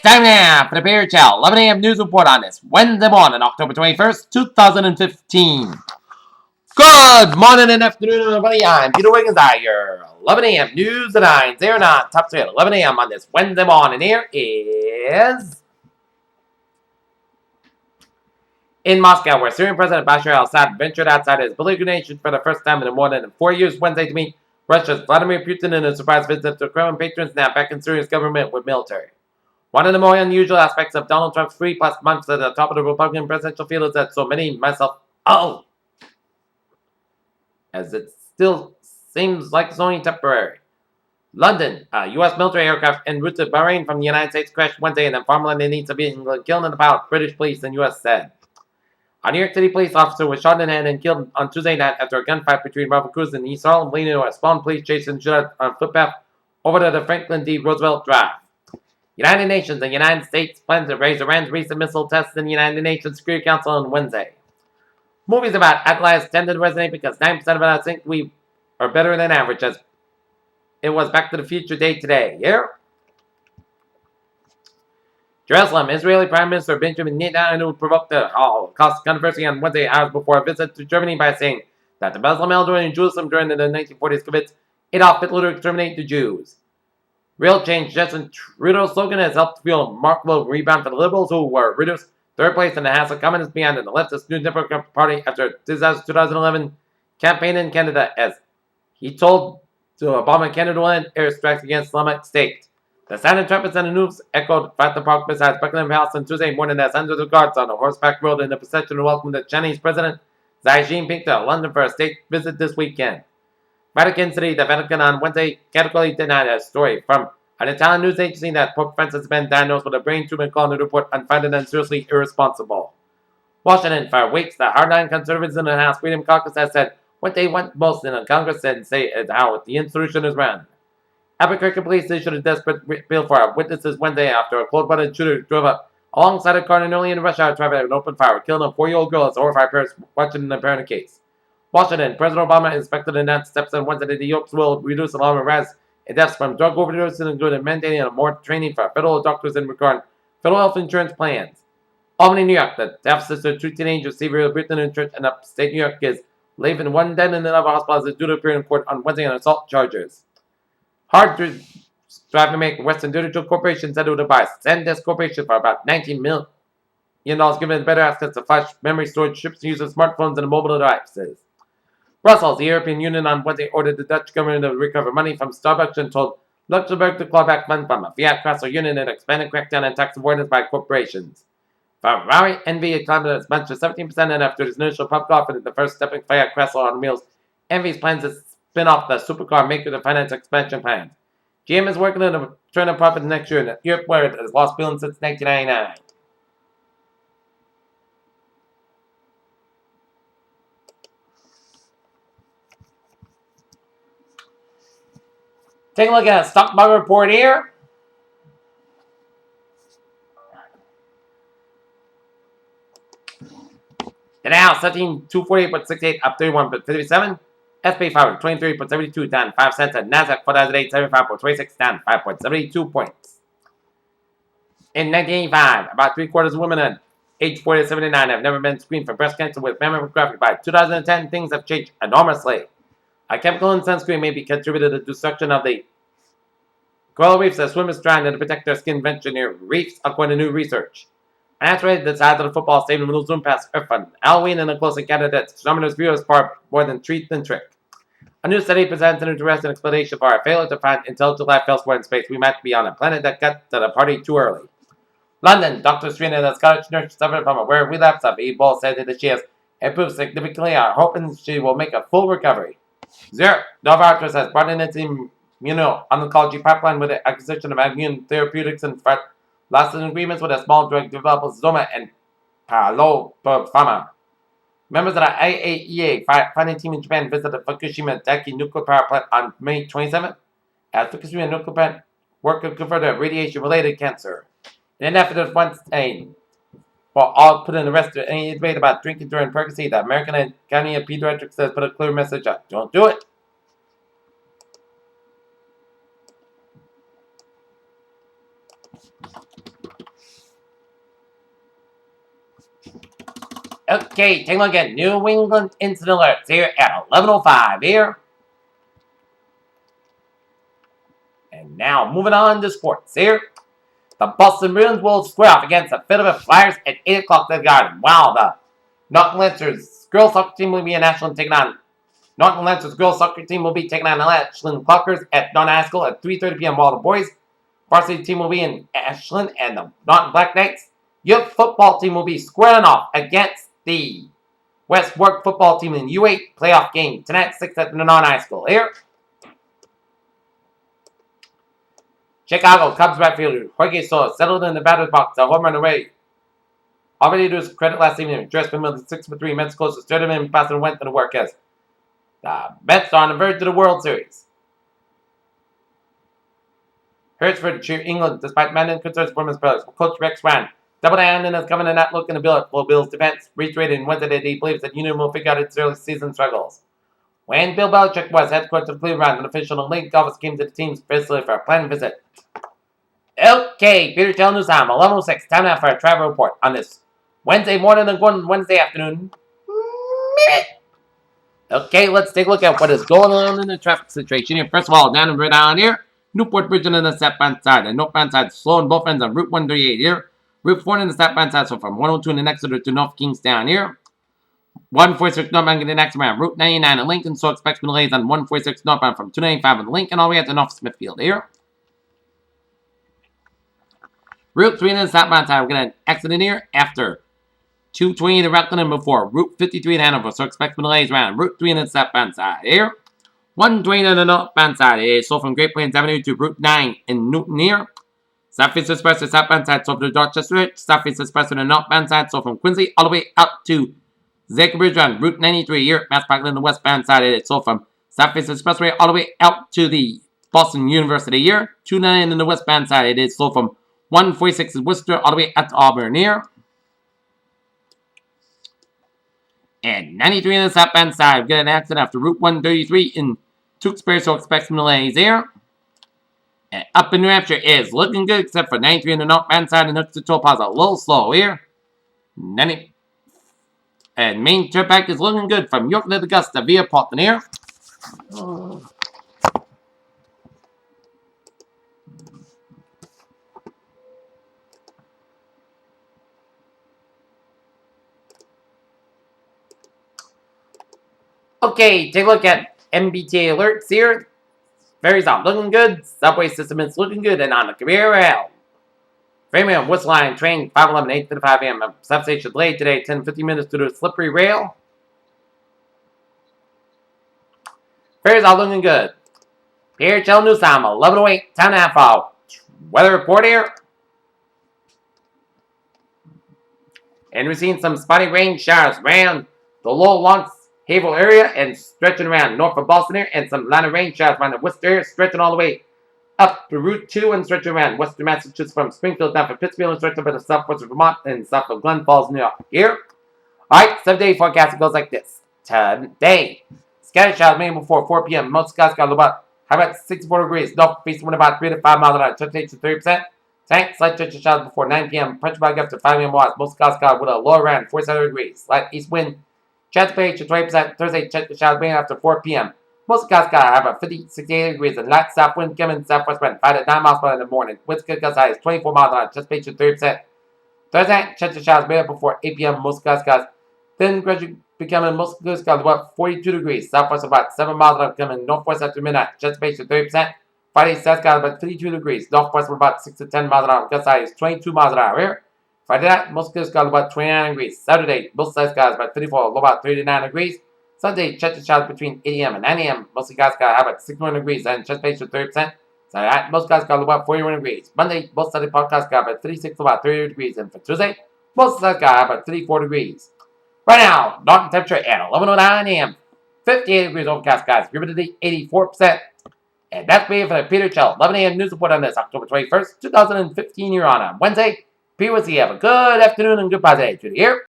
It's time now for the Beer Chow 11 a.m. news report on this Wednesday morning, October 21st, 2015. Good morning and afternoon, everybody. I'm Peter Wiggins. Your 11 a.m. news at 909. Top 3 at 11 a.m. on this Wednesday morning. Here is in Moscow, where Syrian President Bashar al-Assad ventured outside his beleaguered nation for the first time in more than 4 years Wednesday to meet Russia's Vladimir Putin in a surprise visit to Kremlin patrons now back in Syria's government with military. One of the more unusual aspects of Donald Trump's 3+ months at the top of the Republican presidential field is that so many, myself, as it still seems like it's only temporary. London, a U.S. military aircraft en route to Bahrain from the United States crashed Wednesday in the farmland in East of England, killing and about, British police and U.S. said. A New York City police officer was shot in the head and killed on Tuesday night after a gunfight between Robert Cruz and East Harlem, leading to a spawn police chase and shootout on a footpath over to the Franklin D. Roosevelt Drive. United Nations and United States plan to raise Iran's recent missile tests in the United Nations Security Council on Wednesday. Movies about Atlas tend to resonate because 9% of us think we are better than average, as it was Back to the Future Day today. Yeah? Jerusalem, Israeli Prime Minister Benjamin Netanyahu provoked the Holocaust controversy on Wednesday, hours before a visit to Germany, by saying that the Muslim elder in Jerusalem during the 1940s convinced Adolf Hitler to exterminate the Jews. Real change, Justin Trudeau's slogan has helped fuel a remarkable rebound for the Liberals, who were reduced third place in the House of Commons behind the leftist New Democratic Party after 2011 campaign in Canada, as he told to Obama Canada will end airstrikes against Islamic State. The sound of trumpets and the news echoed at the park beside Buckingham House on Tuesday morning as hundreds of guards on a horseback rode in the procession to welcome the Chinese President Xi Jinping to London for a state visit this weekend. Vatican City, the Vatican on Wednesday categorically denied a story from an Italian news agency that Pope Francis has been diagnosed with a brain tumor, calling the report unfounded and seriously irresponsible. Washington, for weeks, the hardline conservatives in the House Freedom Caucus has said what they want most in a Congress and say is how the institution is run. Albuquerque police issued a desperate appeal for witnesses Wednesday after a cold-blooded shooter drove up alongside a car in early in rush hour traffic and opened fire, killing a 4-year-old girl as horrified parents watching the parent case. Washington, President Obama inspected the announced steps on Wednesday that the Yokes will reduce alarm and rise in deaths from drug overdoses, including mandating more training for federal doctors and regarding federal health insurance plans. Albany, New York, the deficit to treat teenagers severely Britain and Church in upstate New York is leaving one dead in another hospital as due to appear in court on Wednesday on assault charges. Hard driving maker Western Digital Corporation said it would buy SanDisk Corporation for about $19 million, giving better access to flash memory storage chips using smartphones and mobile devices. Brussels, the European Union, on Wednesday ordered the Dutch government to recover money from Starbucks and told Luxembourg to claw back funds from a Fiat Chrysler union and expanded crackdown on tax avoidance by corporations. Ferrari Envy climbed as much as 17% and after its initial public offering, the first stepping Fiat Chrysler on wheels. Envy's plans to spin off the supercar maker to finance expansion plans. GM is working on a turn of profit next year, and Europe, where it has lost billions since 1999. Take a look at a stock market report here. The Dow 17,248.68 up 31.57. S&P 500 23.72 down 5 cents, and Nasdaq 4,008 75.26 down 5.72 points. In 1985, about 3/4 of women at age 40 to 79 have never been screened for breast cancer with mammography. By 2010, things have changed enormously. A chemical in sunscreen may be contributed to the destruction of the coral reefs as swimmers trying to protect their skin venture near reefs, according to new research. And that's right, the size of the football stadium will zoom past Earth on Halloween and a close encounter that astronomers view as far more than treat than trick. A new study presents an interesting explanation for our failure to find intelligent life elsewhere in space. We might be on a planet that got to the party too early. London, Dr. Serena, the Scottish nurse, suffered from a rare relapse of Ebola, said that she has improved significantly. Are hoping she will make a full recovery. Zurich, Novartis has brought in its immuno-oncology pipeline with the acquisition of immune therapeutics and lasting agreements with a small drug developer Zoma and Palo Pharma. Members of the IAEA funding team in Japan visited Fukushima Daiichi nuclear power plant on May 27th as Fukushima nuclear plant workers converted radiation-related cancer. In an effort to once aim for all put in the rest of any debate about drinking during pregnancy, the American Academy of Pediatrics has put a clear message out. Don't do it. Okay, take a look at New England incident alerts here at 11:05 here. And now moving on to sports here. The Boston Bruins will square off against the Philadelphia Flyers at 8 o'clock at the Garden. While the Norton Lancers girls soccer team will be in Ashland taking on Norton Lancers girls soccer team will be taking on the Ashland Clockers at Don Haskell at 3:30 p.m. While the boys varsity team will be in Ashland and the Norton Black Knights youth football team will be squaring off against the West Warwick football team in U8 playoff game tonight 6 at the Norton High School here. Chicago Cubs right fielder Jorge Soto settled in the batter's box, a home run away. Already to his credit last evening, dressed for 6-3 Mets closest third of him, passing went to the work as the Mets are on the verge of the World Series. Hertzford cheer England despite many concerns for his players. Coach Rex Ryan doubled hand and is coming to not look in the Bills defense, reiterated Wednesday that he believes that Union will figure out its early season struggles. When Bill Belichick was head coach of Cleveland, an official in Lake Office came to the team's facility for a planned visit. Okay, Peter Tell News Time, 11:06. Time now for a travel report on this Wednesday morning and Wednesday afternoon. Okay, let's take a look at what is going on in the traffic situation here. First of all, down in Rhode Island here, Newport Bridge on the southbound side. The northbound side slow on both ends on Route 138 here. Route 4 on the southbound side, so from 102 in the Exeter to North Kingstown here. 146 northbound getting next around Route 99 in Lincoln, so expect delays on 146 northbound from 295 in Lincoln all the way up to North Smithfield here. Route 3 on the southbound side, we're going to exit in here after 220 to Rutland and before Route 53 in Hanover, so expect delays around Route 3 on the southbound side here. 120 on the northbound side is so from Great Plains Avenue to Route 9 in Newton here. Southeast Express to southbound side, so from the Dorchester Ridge. Southeast Express to the northbound side, so from Quincy all the way out to Zaker Bridge on Route 93 here. Mass Parkland on the westbound side, it is so from Southeast Expressway all the way out to the Boston University here. 29 on the westbound side, it is so from 146 in Worcester all the way out to Auburn here. And 93 on the southbound side, we get an accident after Route 133 in Tewksbury, so expect some delays here. And up in New Hampshire is looking good, except for 93 on the northbound side, and Hooks to Toll Plaza a little slow here. 90, and Main Turnpike is looking good from York to Augusta via Portland here. Okay, take a look at MBTA alerts here. Ferries out looking good. Subway system is looking good. And on the Career Rail. Framingham, Whistle Line, train 511, 8:55 a.m. Substation delayed today, 10-15 minutes due to a slippery rail. Ferries out looking good. PHL News Time, 11:08, time and a half hour. Weather report here. And we're seeing some spotty rain showers around the low Lawrence Havel area and stretching around north of Boston here, and some line of rain showers around the Worcester area, stretching all the way up to Route 2 and stretching around western Massachusetts from Springfield down for Pittsfield and stretching up to southwest of Vermont and south of Glen Falls, New York. Here, alright, 7-day forecast goes like this. Today, scattered showers maybe before 4 p.m. Most skies got about high about 64 degrees. North facing wind about 3 to 5 miles an hour. Temperature 30%. Tonight, slight touch showers before 9 p.m. Pressure back up to 5 a.m. watts. Most skies got with a low around 47 degrees. Slight east wind. Chance of to 20%. Thursday, check the showers being after 4 p.m. Most gusts got have about 68 degrees and light south wind coming southwest wind 5 to 9 miles per hour in the morning. Winds could gust high is 24 miles an hour. Chance of 30%. Thursday, check the showers made up before 8 p.m. Most gusts then gradually becoming most gusts got about 42 degrees. Southwest about 7 miles an hour coming northwest after midnight. Chance of 30%. Friday, south got about 32 degrees. Northwest about 6 to 10 miles an hour. Gust high is 22 miles an hour here. Friday night, most gusts got about 29 degrees. Saturday, most sides got about 34, low about 39 degrees. Sunday, check the showers between 8 a.m. and 9 a.m. Most guys got about 61 degrees and chest base to 30%. Saturday night, most guys got about 41 degrees. Monday, most Sunday podcasts got about 36 to about 30 degrees. And for Tuesday, most sides got about 34 degrees. Right now, Norton temperature at 11:09 a.m. 58 degrees overcast, guys. Humidity 84%. And that's me for the Peter Chell 11 a.m. news report on this October 21st, 2015 here on Wednesday. PWC, have a good afternoon and good day to the year.